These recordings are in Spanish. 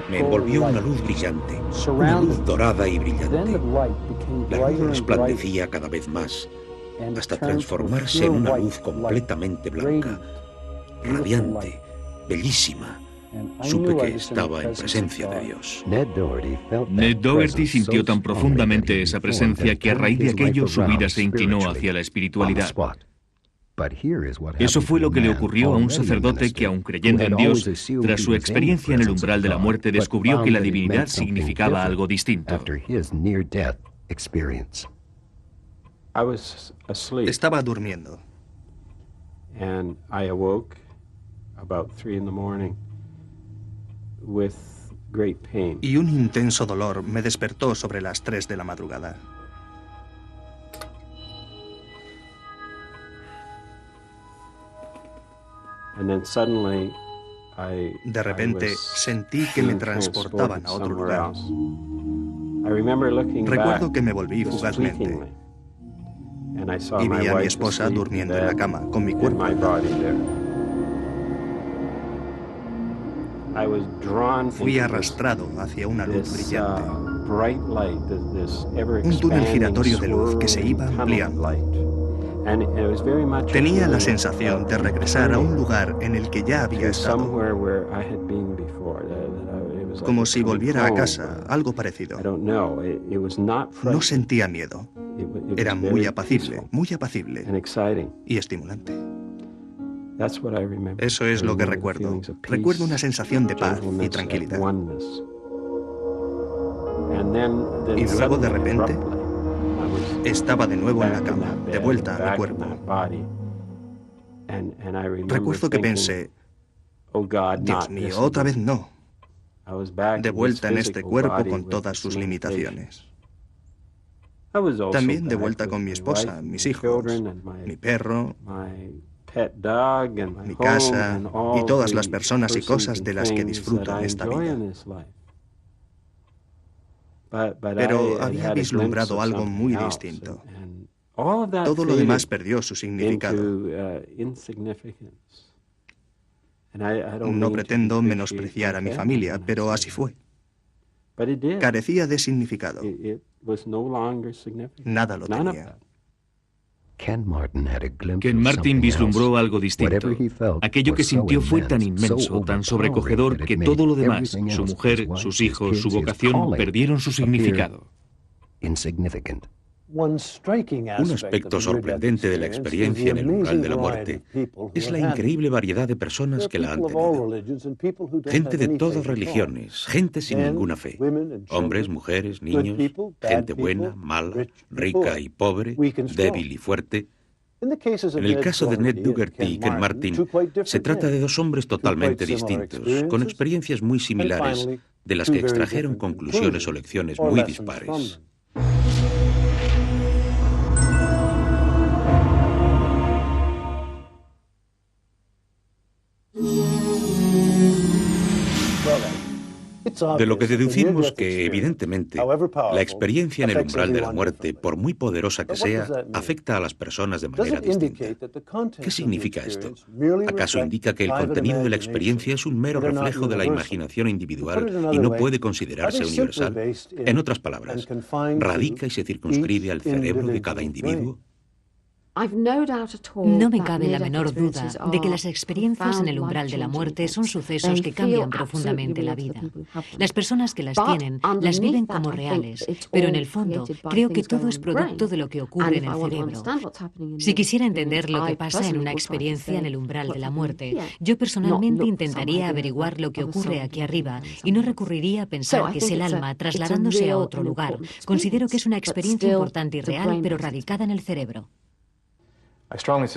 Me envolvió una luz brillante, una luz dorada y brillante. La luz resplandecía cada vez más, hasta transformarse en una luz completamente blanca, radiante, bellísima. Supe que estaba en presencia de Dios. Ned Dougherty sintió tan profundamente esa presencia que a raíz de aquello su vida se inclinó hacia la espiritualidad. Eso fue lo que le ocurrió a un sacerdote que, aun creyendo en Dios, tras su experiencia en el umbral de la muerte, descubrió que la divinidad significaba algo distinto. Estaba durmiendo. Y un intenso dolor me despertó sobre las 3 de la madrugada. De repente sentí que me transportaban a otro lugar. Recuerdo que me volví fugazmente y vi a mi esposa durmiendo en la cama con mi cuerpo. Fui arrastrado hacia una luz brillante, un túnel giratorio de luz que se iba ampliando. Tenía la sensación de regresar a un lugar en el que ya había estado, como si volviera a casa, algo parecido. No sentía miedo. Era muy apacible y estimulante. Eso es lo que recuerdo. Recuerdo una sensación de paz y tranquilidad. Y luego, de repente, estaba de nuevo en la cama, de vuelta a mi cuerpo. Recuerdo que pensé, Dios mío, otra vez no. De vuelta en este cuerpo con todas sus limitaciones. También de vuelta con mi esposa, mis hijos, mi perro, mi casa y todas las personas y cosas de las que disfruto en esta vida. Pero había vislumbrado algo muy distinto. Todo lo demás perdió su significado. No pretendo menospreciar a mi familia, pero así fue. Carecía de significado. Nada lo tenía. Ken Martin vislumbró algo distinto. Aquello que sintió fue tan inmenso, tan sobrecogedor, que todo lo demás, su mujer, sus hijos, su vocación, perdieron su significado. Un aspecto sorprendente de la experiencia en el umbral de la muerte es la increíble variedad de personas que la han tenido. Gente de todas religiones, gente sin ninguna fe. Hombres, mujeres, niños, gente buena, mala, rica y pobre, débil y fuerte. En el caso de Ned Dougherty y Ken Martin, se trata de dos hombres totalmente distintos, con experiencias muy similares, de las que extrajeron conclusiones o lecciones muy dispares. De lo que deducimos que, evidentemente, la experiencia en el umbral de la muerte, por muy poderosa que sea, afecta a las personas de manera distinta. ¿Qué significa esto? ¿Acaso indica que el contenido de la experiencia es un mero reflejo de la imaginación individual y no puede considerarse universal? En otras palabras, ¿radica y se circunscribe al cerebro de cada individuo? No me cabe la menor duda de que las experiencias en el umbral de la muerte son sucesos que cambian profundamente la vida. Las personas que las tienen las viven como reales, pero en el fondo creo que todo es producto de lo que ocurre en el cerebro. Si quisiera entender lo que pasa en una experiencia en el umbral de la muerte, yo personalmente intentaría averiguar lo que ocurre aquí arriba y no recurriría a pensar que es el alma trasladándose a otro lugar. Considero que es una experiencia importante y real, pero radicada en el cerebro.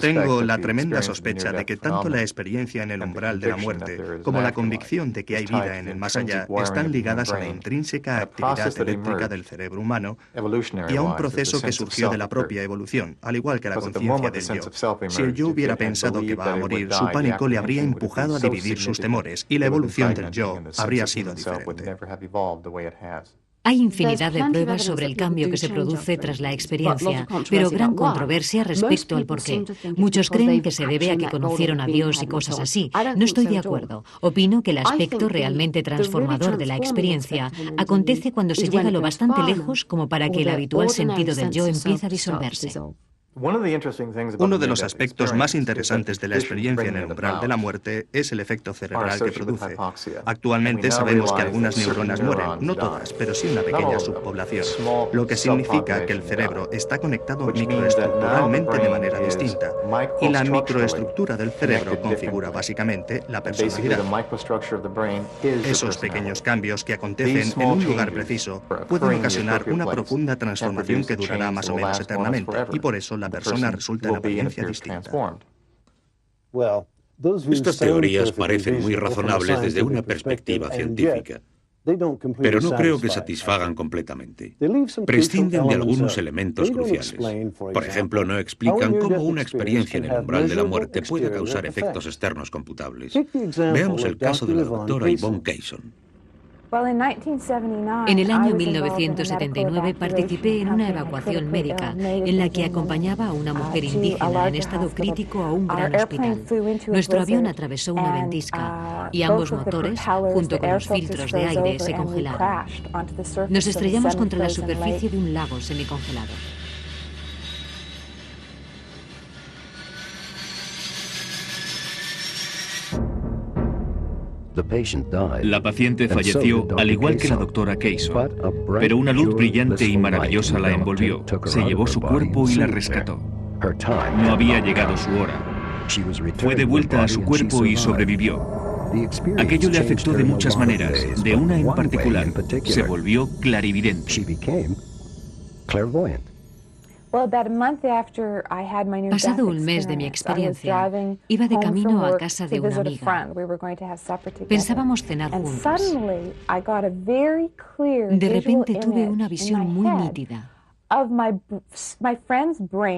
Tengo la tremenda sospecha de que tanto la experiencia en el umbral de la muerte como la convicción de que hay vida en el más allá están ligadas a la intrínseca actividad eléctrica del cerebro humano y a un proceso que surgió de la propia evolución, al igual que la conciencia del yo. Si el yo hubiera pensado que va a morir, su pánico le habría empujado a dividir sus temores y la evolución del yo habría sido diferente. Hay infinidad de pruebas sobre el cambio que se produce tras la experiencia, pero gran controversia respecto al porqué. Muchos creen que se debe a que conocieron a Dios y cosas así. No estoy de acuerdo. Opino que el aspecto realmente transformador de la experiencia acontece cuando se llega lo bastante lejos como para que el habitual sentido del yo empiece a disolverse. Uno de los aspectos más interesantes de la experiencia en el umbral de la muerte es el efecto cerebral que produce. Actualmente sabemos que algunas neuronas mueren, no todas, pero sí una pequeña subpoblación, lo que significa que el cerebro está conectado microestructuralmente de manera distinta, y la microestructura del cerebro configura básicamente la personalidad. Esos pequeños cambios que acontecen en un lugar preciso pueden ocasionar una profunda transformación que durará más o menos eternamente, y por eso la persona resulta en apariencia distinta. Estas teorías parecen muy razonables desde una perspectiva científica, pero no creo que satisfagan completamente. Prescinden de algunos elementos cruciales. Por ejemplo, no explican cómo una experiencia en el umbral de la muerte puede causar efectos externos computables. Veamos el caso de la doctora Yvonne Keyson. En el año 1979 participé en una evacuación médica en la que acompañaba a una mujer indígena en estado crítico a un gran hospital. Nuestro avión atravesó una ventisca y ambos motores, junto con los filtros de aire, se congelaron. Nos estrellamos contra la superficie de un lago semicongelado. La paciente falleció, al igual que la doctora Keyson, pero una luz brillante y maravillosa la envolvió, se llevó su cuerpo y la rescató. No había llegado su hora. Fue devuelta a su cuerpo y sobrevivió. Aquello le afectó de muchas maneras. De una en particular, se volvió clarividente. Pasado un mes de mi experiencia, iba de camino a casa de una amiga. Pensábamos cenar juntos. De repente tuve una visión muy nítida.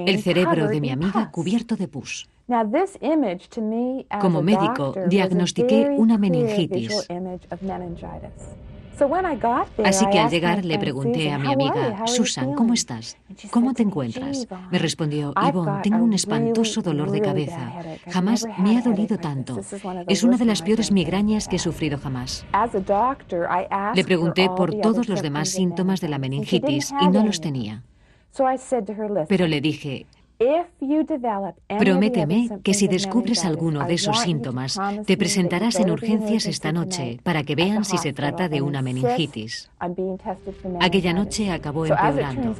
El cerebro de mi amiga cubierto de pus. Como médico, diagnostiqué una meningitis. Así que al llegar le pregunté a mi amiga, Susan, ¿cómo estás? ¿Cómo te encuentras? Me respondió, Yvonne, tengo un espantoso dolor de cabeza. Jamás me ha dolido tanto. Es una de las peores migrañas que he sufrido jamás. Le pregunté por todos los demás síntomas de la meningitis y no los tenía. Pero le dije, prométeme que si descubres alguno de esos síntomas, te presentarás en urgencias esta noche para que vean si se trata de una meningitis. Aquella noche acabó empeorando.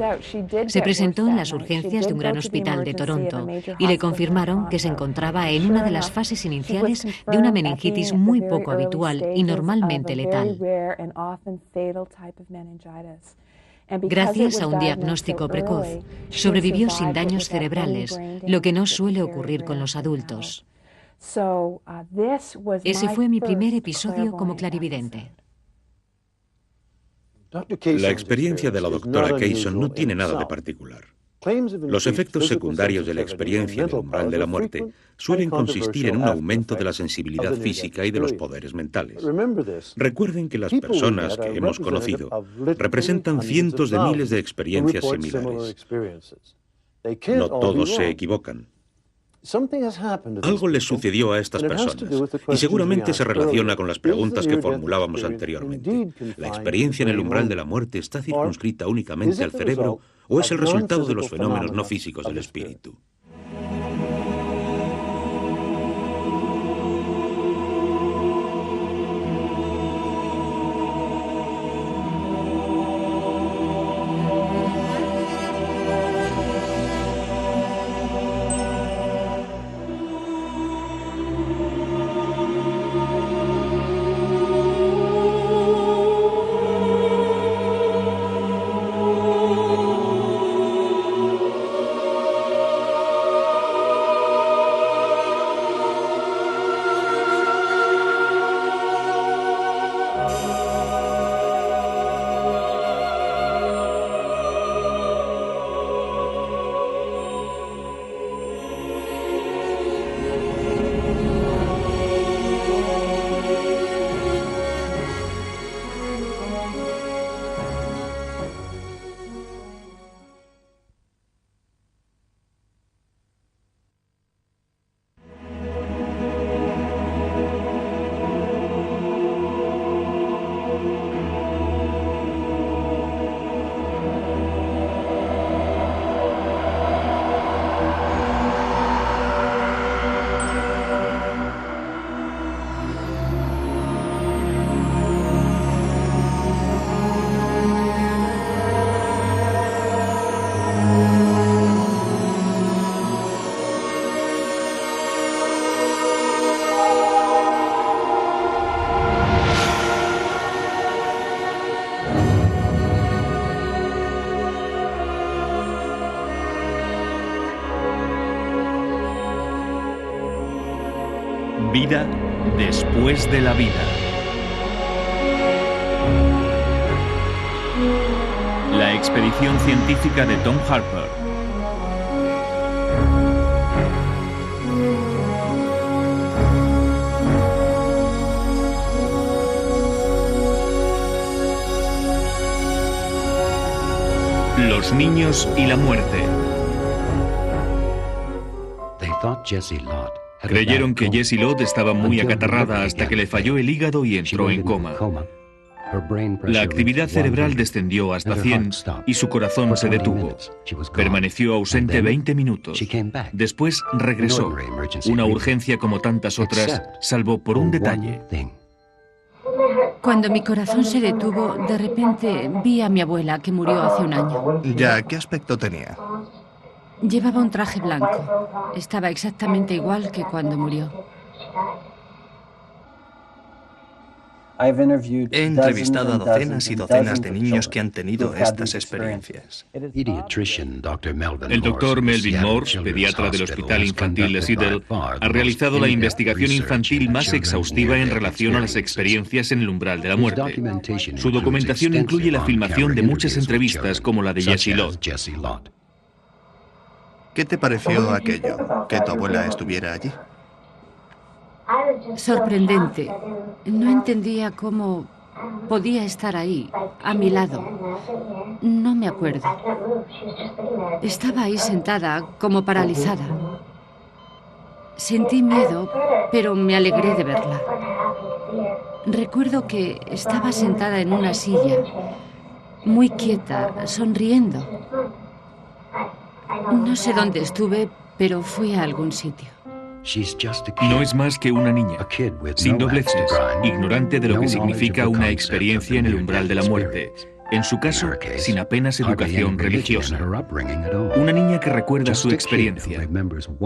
Se presentó en las urgencias de un gran hospital de Toronto y le confirmaron que se encontraba en una de las fases iniciales de una meningitis muy poco habitual y normalmente letal. Gracias a un diagnóstico precoz, sobrevivió sin daños cerebrales, lo que no suele ocurrir con los adultos. Ese fue mi primer episodio como clarividente. La experiencia de la doctora Keyson no tiene nada de particular. Los efectos secundarios de la experiencia en el umbral de la muerte suelen consistir en un aumento de la sensibilidad física y de los poderes mentales. Recuerden que las personas que hemos conocido representan cientos de miles de experiencias similares. No todos se equivocan. Algo les sucedió a estas personas y seguramente se relaciona con las preguntas que formulábamos anteriormente. ¿La experiencia en el umbral de la muerte está circunscrita únicamente al cerebro o es el resultado de los fenómenos no físicos del espíritu? Vida después de la vida. La expedición científica de Tom Harper. Los niños y la muerte. Creyeron que Jessie Lott estaba muy acatarrada hasta que le falló el hígado y entró en coma. La actividad cerebral descendió hasta 100 y su corazón se detuvo. Permaneció ausente 20 minutos. Después regresó. Una urgencia como tantas otras, salvo por un detalle. Cuando mi corazón se detuvo, de repente vi a mi abuela, que murió hace un año. Ya, ¿qué aspecto tenía? Llevaba un traje blanco. Estaba exactamente igual que cuando murió. He entrevistado a docenas y docenas de niños que han tenido estas experiencias. El doctor Melvin Morse, pediatra del Hospital Infantil de Seattle, ha realizado la investigación infantil más exhaustiva en relación a las experiencias en el umbral de la muerte. Su documentación incluye la filmación de muchas entrevistas como la de Jessie Lott. ¿Qué te pareció aquello, que tu abuela estuviera allí? Sorprendente. No entendía cómo podía estar ahí, a mi lado. No me acuerdo. Estaba ahí sentada, como paralizada. Sentí miedo, pero me alegré de verla. Recuerdo que estaba sentada en una silla, muy quieta, sonriendo. No sé dónde estuve, pero fui a algún sitio. No es más que una niña, sin dobleces, ignorante de lo que significa una experiencia en el umbral de la muerte. En su caso, sin apenas educación religiosa. Una niña que recuerda su experiencia.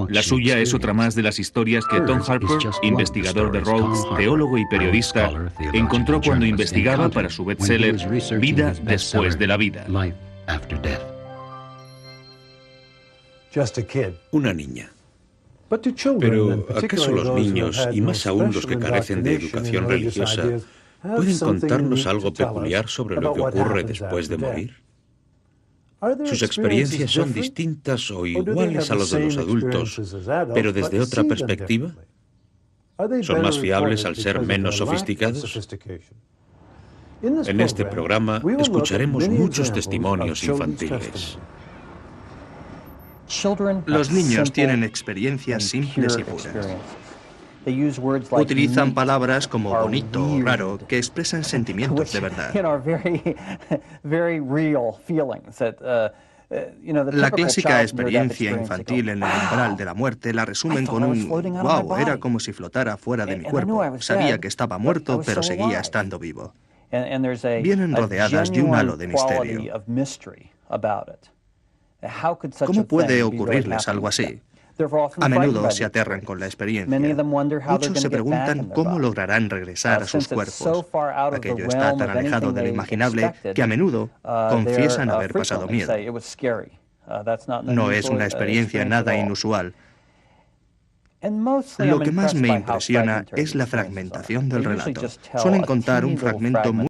La suya es otra más de las historias que Tom Harper, investigador de Rhodes, teólogo y periodista, encontró cuando investigaba para su bestseller Vida después de la vida. Una niña. Pero, ¿acaso los niños, y más aún los que carecen de educación religiosa, pueden contarnos algo peculiar sobre lo que ocurre después de morir? ¿Sus experiencias son distintas o iguales a las de los adultos, pero desde otra perspectiva? ¿Son más fiables al ser menos sofisticados? En este programa escucharemos muchos testimonios infantiles. Los niños tienen experiencias simples y puras. Utilizan palabras como bonito o raro que expresan sentimientos de verdad. La clásica experiencia infantil en el umbral de la muerte la resumen con un «wow, era como si flotara fuera de mi cuerpo. Sabía que estaba muerto, pero seguía estando vivo». Vienen rodeadas de un halo de misterio. ¿Cómo puede ocurrirles algo así? A menudo se aterran con la experiencia. Muchos se preguntan cómo lograrán regresar a sus cuerpos. Aquello está tan alejado de lo imaginable que a menudo confiesan haber pasado miedo. No es una experiencia nada inusual. Lo que más me impresiona es la fragmentación del relato. Suelen contar un fragmento muy